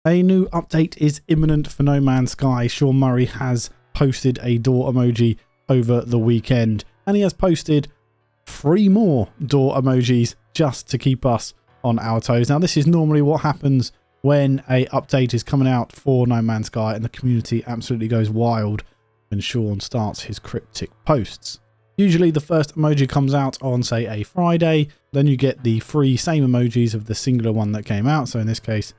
A new update is imminent for No Man's Sky. Sean Murray has posted a door emoji over the weekend, and he has posted 3 more door emojis just to keep us on our toes. Now, this is normally what happens when a update is coming out for No Man's Sky and the community absolutely goes wild when Sean starts his cryptic posts. Usually the first emoji comes out on, say, a Friday, then you get the 3 same emojis of the singular one that came out. So in this case,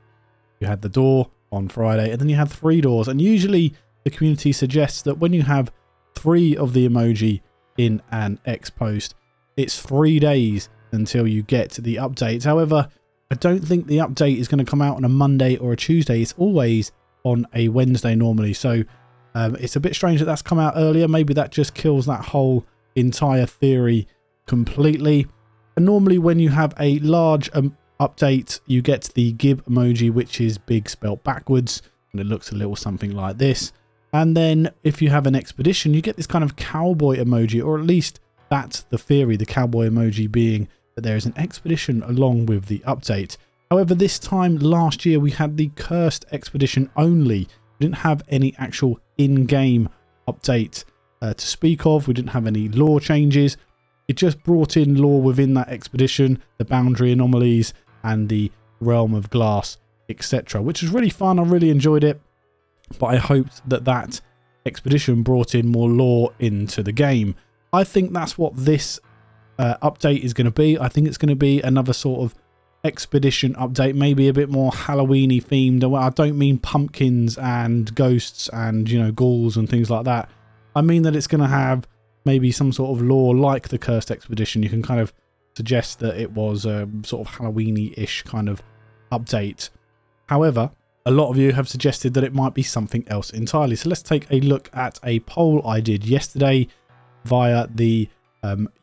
you had the door on Friday, and then you had 3 doors. And usually the community suggests that when you have 3 of the emoji in an X post, it's 3 days until you get the updates. However, I don't think the update is going to come out on a Monday or a Tuesday. It's always on a Wednesday normally. So it's a bit strange that that's come out earlier. Maybe that just kills that whole entire theory completely. And normally when you have a large update, you get the gib emoji, which is big spelt backwards, and it looks a little something like this. And then if you have an expedition, you get this kind of cowboy emoji, or at least that's the theory, the cowboy emoji being that there is an expedition along with the update. However, this time last year we had the cursed expedition only. We didn't have any actual in-game update to speak of. We didn't have any lore changes. It just brought in lore within that expedition, the boundary anomalies and the realm of glass, etc., which was really fun. I really enjoyed it, but I hoped that that expedition brought in more lore into the game. I think that's what this update is going to be. I think it's going to be another sort of expedition update, maybe a bit more Halloween-y themed. I don't mean pumpkins and ghosts and, you know, ghouls and things like that. I mean that it's going to have maybe some sort of lore like the Cursed Expedition. You can kind of suggest that it was a sort of Halloween-y-ish kind of update. However, a lot of you have suggested that it might be something else entirely. So let's take a look at a poll I did yesterday via the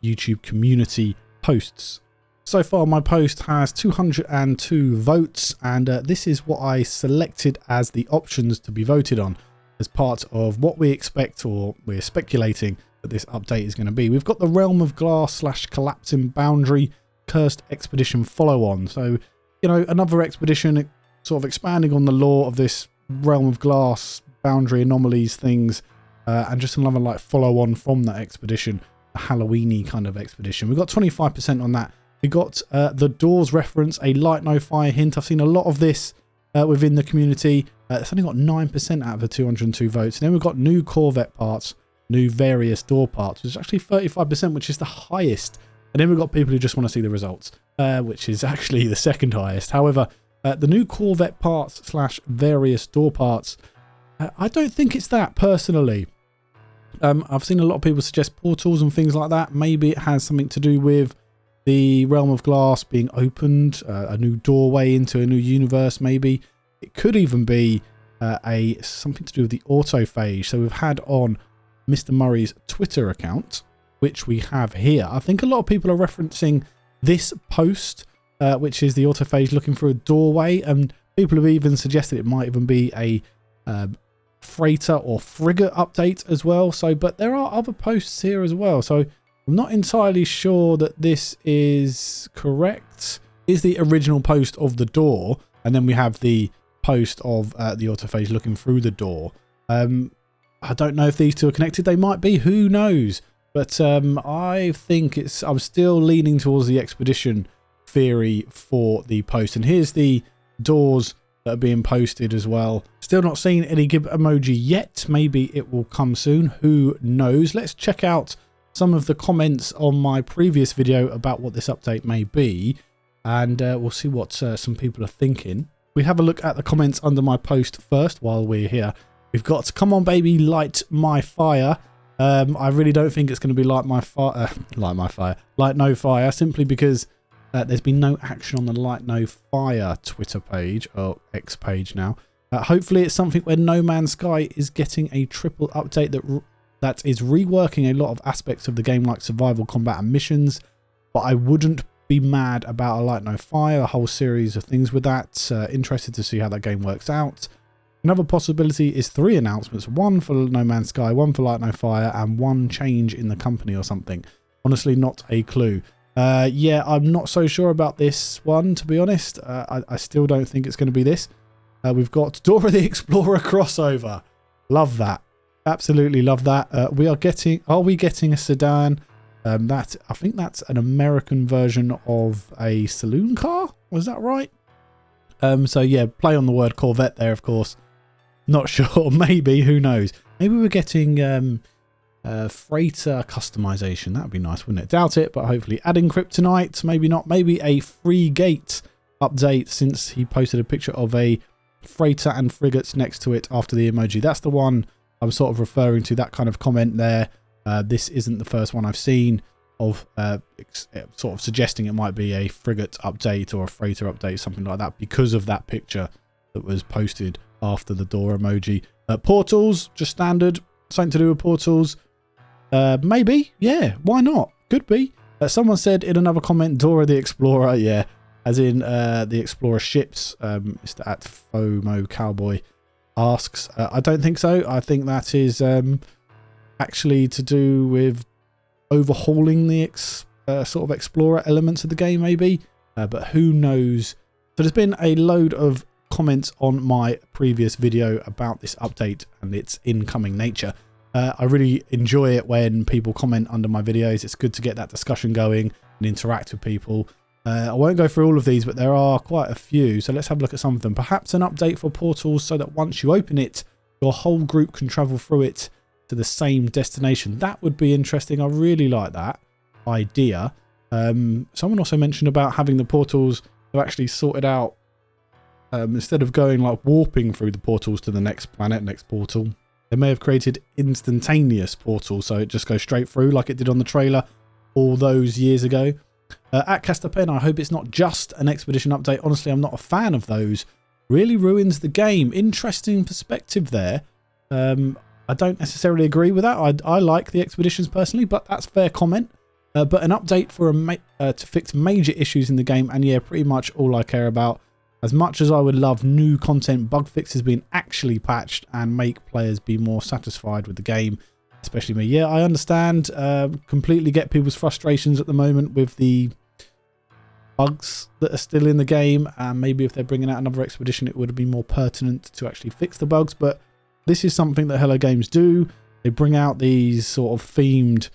YouTube community posts. So far my post has 202 votes, and this is what I selected as the options to be voted on as part of what we expect, or we're speculating that this update is going to be. We've got the Realm of Glass / Collapsing Boundary Cursed Expedition follow-on. So, you know, another expedition sort of expanding on the lore of this Realm of Glass, boundary anomalies things, and just another like follow-on from that expedition, a Halloween-y kind of expedition. We've got 25% on that. We got the Doors reference, a Light No Fire hint. I've seen a lot of this within the community. It's only got 9% out of the 202 votes. And then we've got new Corvette parts, new various door parts, which is actually 35%, which is the highest. And then we've got people who just want to see the results, which is actually the second highest. However, the new Corvette parts / various door parts, I don't think it's that personally. I've seen a lot of people suggest portals and things like that. Maybe it has something to do with the Realm of Glass being opened, a new doorway into a new universe maybe. It could even be something to do with the autophage. So we've had on Mr. Murray's Twitter account, which we have here. I think a lot of people are referencing this post, which is the autophage looking for a doorway, and people have even suggested it might even be a freighter or frigate update as well. So, but there are other posts here as well. So I'm not entirely sure that this is correct. Is the original post of the door, and then we have the post of the autophage looking through the door. I don't know if these two are connected. They might be. Who knows? But I think I'm still leaning towards the expedition theory for the post. And here's the doors that are being posted as well. Still not seeing any gib emoji yet. Maybe it will come soon. Who knows? Let's check out some of the comments on my previous video about what this update may be, and we'll see what some people are thinking. We have a look at the comments under my post first while we're here. We've got, come on baby, light my fire. I really don't think it's going to be light no fire, simply because there's been no action on the Light No Fire Twitter page, or X page now. Hopefully it's something where No Man's Sky is getting a triple update that is reworking a lot of aspects of the game, like survival, combat and missions. But I wouldn't be mad about a Light No Fire, a whole series of things with that. Interested to see how that game works out. Another possibility is 3 announcements, 1 for No Man's Sky, 1 for Light No Fire, and 1 change in the company or something. Honestly, not a clue. Yeah, I'm not so sure about this one, to be honest. I still don't think it's going to be this. We've got Dora the Explorer crossover. Love that. Absolutely love that. Are we getting a sedan? I think that's an American version of a saloon car. Was that right? So yeah, play on the word Corvette there, of course. Not sure. Maybe. Who knows? Maybe we're getting freighter customization. That would be nice, wouldn't it? Doubt it, but hopefully. Adding kryptonite. Maybe not. Maybe a free gate update, since he posted a picture of a freighter and frigates next to it after the emoji. That's the one I'm sort of referring to, that kind of comment there. This isn't the first one I've seen of sort of suggesting it might be a frigate update or a freighter update, something like that, because of that picture that was posted after the door emoji. Portals, just standard, something to do with portals. Maybe, yeah, why not? Could be. Someone said in another comment, Dora the Explorer, yeah, as in the Explorer ships. Mr. at FOMO Cowboy asks, I don't think so. I think that is actually to do with overhauling the sort of Explorer elements of the game, maybe. But who knows? So there's been a load of comments on my previous video about this update and its incoming nature. I really enjoy it when people comment under my videos. It's good to get that discussion going and interact with people. I won't go through all of these, but there are quite a few. So let's have a look at some of them. Perhaps an update for portals so that once you open it, your whole group can travel through it to the same destination. That would be interesting. I really like that idea. Someone also mentioned about having the portals to actually sorted out, instead of going like warping through the portals to the next planet, next portal, they may have created instantaneous portals, so it just goes straight through like it did on the trailer all those years ago. At caster.penn, I hope it's not just an expedition update. Honestly, I'm not a fan of those. Really ruins the game. Interesting perspective there. I don't necessarily agree with that. I like the expeditions personally, but that's fair comment. But an update for to fix major issues in the game, and yeah, pretty much all I care about. As much as I would love new content, bug fixes being actually patched and make players be more satisfied with the game, especially me. Yeah, I understand. Completely get people's frustrations at the moment with the bugs that are still in the game, and maybe if they're bringing out another expedition, it would be more pertinent to actually fix the bugs. But this is something that Hello Games do. They bring out these sort of themed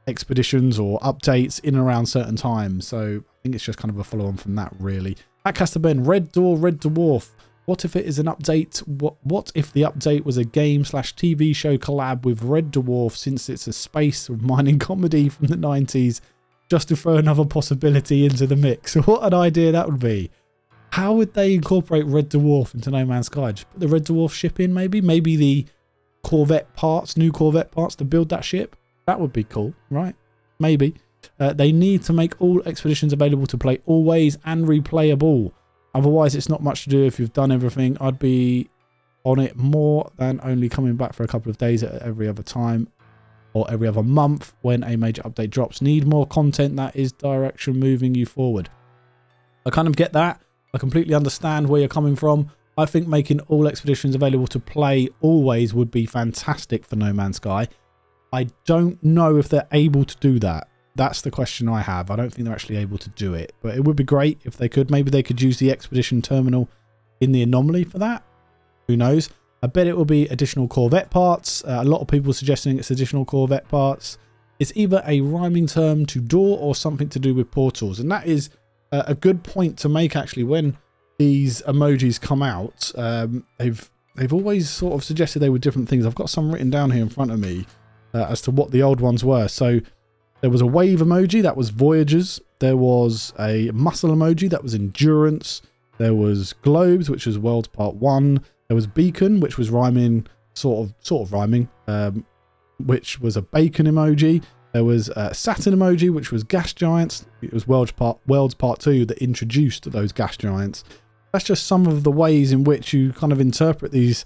expeditions or updates in and around certain times, so I think it's just kind of a follow-on from that, really. At caster.penn, Red Door, Red Dwarf. What if it is an update? What if the update was a game/TV show collab with Red Dwarf, since it's a space mining comedy from the 90s, just to throw another possibility into the mix? What an idea that would be. How would they incorporate Red Dwarf into No Man's Sky? Just put the Red Dwarf ship in, maybe? Maybe the Corvette parts, new Corvette parts to build that ship? That would be cool, right? Maybe. They need to make all expeditions available to play always and replayable. Otherwise, it's not much to do if you've done everything. I'd be on it more than only coming back for a couple of days at every other time or every other month when a major update drops. Need more content that is direction moving you forward. I kind of get that. I completely understand where you're coming from. I think making all expeditions available to play always would be fantastic for No Man's Sky. I don't know if they're able to do that. That's the question I have. I don't think they're actually able to do it, but it would be great if they could. Maybe they could use the expedition terminal in the anomaly for that. Who knows? I bet it will be additional Corvette parts. A lot of people are suggesting it's additional Corvette parts. It's either a rhyming term to door or something to do with portals, and that is a good point to make, actually. When these emojis come out, they've always sort of suggested they were different things. I've got some written down here in front of me as to what the old ones were. So there was a wave emoji, that was Voyagers. There was a muscle emoji, that was Endurance. There was globes, which was World Part 1. There was beacon, which was rhyming, sort of rhyming, which was a bacon emoji. There was a Saturn emoji, which was gas giants. It was Worlds Part 2 that introduced those gas giants. That's just some of the ways in which you kind of interpret these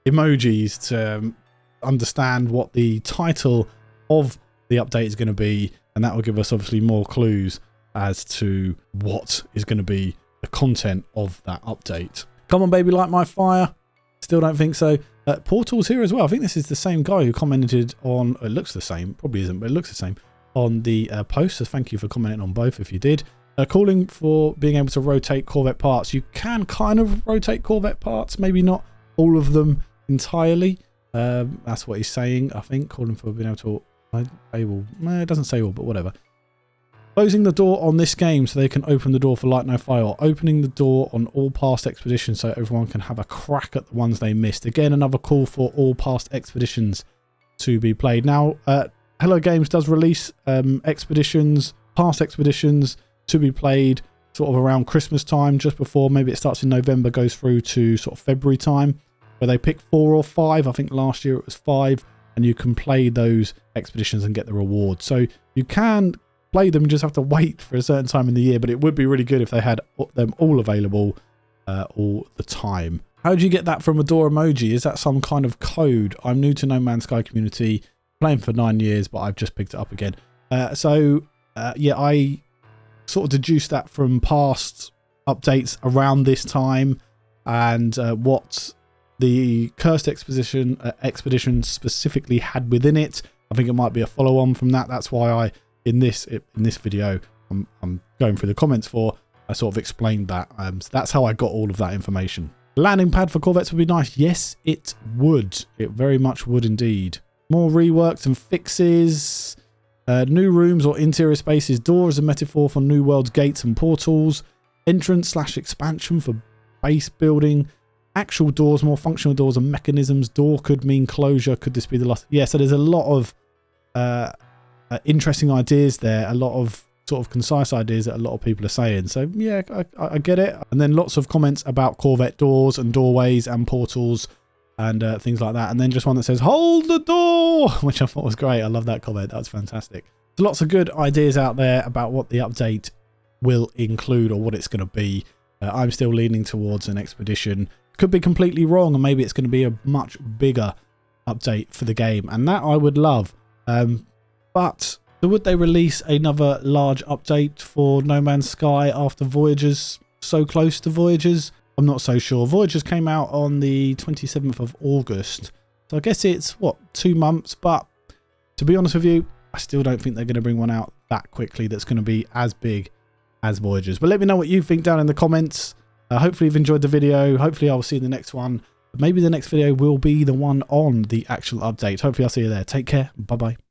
emojis to understand what the title of the update is going to be, and that will give us obviously more clues as to what is going to be the content of that update. Come on, baby, light my fire. Still don't think so. Portals here as well. I think this is the same guy who commented on, it looks the same, probably isn't, but it looks the same on the post, so thank you for commenting on both if you did. Calling for being able to rotate Corvette parts. You can kind of rotate Corvette parts, maybe not all of them entirely. That's what he's saying, I think. Calling for being able to it doesn't say all, but whatever. Closing the door on this game so they can open the door for Light No Fire. Opening the door on all past expeditions so everyone can have a crack at the ones they missed. Again, another call for all past expeditions to be played. Now, Hello Games does release past expeditions to be played sort of around Christmas time, just before. Maybe it starts in November, goes through to sort of February time, where they pick 4 or 5. I think last year it was 5, and you can play those expeditions and get the rewards. So you can play them, you just have to wait for a certain time in the year, but it would be really good if they had them all available all the time. How do you get that from a door emoji? Is that some kind of code? I'm new to No Man's Sky community, playing for 9 years, but I've just picked it up again. Yeah, I sort of deduced that from past updates around this time, and what the Cursed expedition specifically had within it. I think it might be a follow-on from that. That's why in this video I'm going through the comments I sort of explained that. So that's how I got all of that information. Landing pad for Corvettes would be nice. Yes, it would. It very much would indeed. More reworks and fixes. New rooms or interior spaces. Door is a metaphor for new world's gates and portals. Entrance / expansion for base building. Actual doors, more functional doors and mechanisms. Door could mean closure. Could this be the last? Yeah, so there's a lot of interesting ideas there. A lot of sort of concise ideas that a lot of people are saying. So yeah, I get it. And then lots of comments about Corvette doors and doorways and portals and things like that. And then just one that says, hold the door, which I thought was great. I love that comment. That's fantastic. There's lots of good ideas out there about what the update will include or what it's going to be. I'm still leaning towards an expedition. Could be completely wrong, and maybe it's going to be a much bigger update for the game, and that I would love. But would they release another large update for No Man's Sky after Voyagers, so close to Voyagers? I'm not so sure. Voyagers came out on the 27th of August, so I guess it's, what, 2 months? But to be honest with you, I still don't think they're going to bring one out that quickly that's going to be as big as Voyagers. But let me know what you think down in the comments. Hopefully you've enjoyed the video. Hopefully I'll see you in the next one. Maybe the next video will be the one on the actual update. Hopefully I'll see you there. Take care. Bye-bye.